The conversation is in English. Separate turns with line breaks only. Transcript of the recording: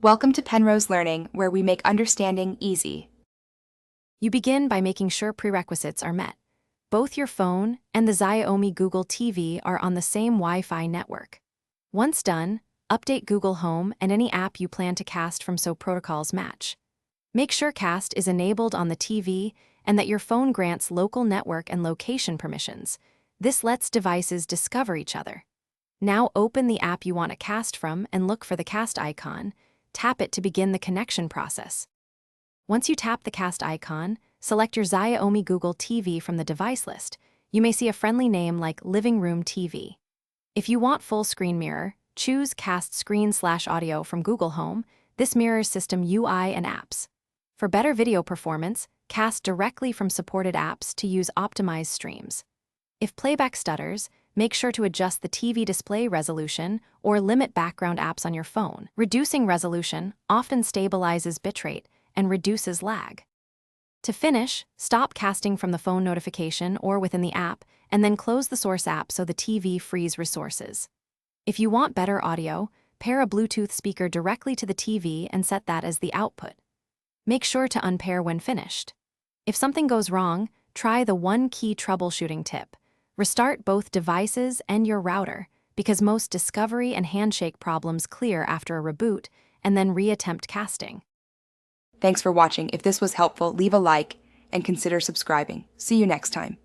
Welcome to Penrose Learning, where we make understanding easy.
You begin by making sure prerequisites are met. Both your phone and the Xiaomi Google TV are on the same Wi-Fi network. Once done, update Google Home and any app you plan to cast from so protocols match. Make sure Cast is enabled on the TV and that your phone grants local network and location permissions. This lets devices discover each other. Now open the app you want to cast from and look for the cast icon. Tap it to begin the connection process. Once you tap the cast icon, select your Xiaomi Google TV from the device list. You may see a friendly name like Living Room TV. If you want full screen mirror, choose Cast Screen/Audio from Google Home. This mirrors system UI and apps. For better video performance, cast directly from supported apps to use optimized streams. If playback stutters, make sure to adjust the TV display resolution or limit background apps on your phone. Reducing resolution often stabilizes bitrate and reduces lag. To finish, stop casting from the phone notification or within the app, and then close the source app so the TV frees resources. If you want better audio, pair a Bluetooth speaker directly to the TV and set that as the output. Make sure to unpair when finished. If something goes wrong, try the one-key troubleshooting tip. Restart both devices and your router, because most discovery and handshake problems clear after a reboot, and then reattempt casting.
Thanks for watching. If this was helpful, leave a like and consider subscribing. See you next time.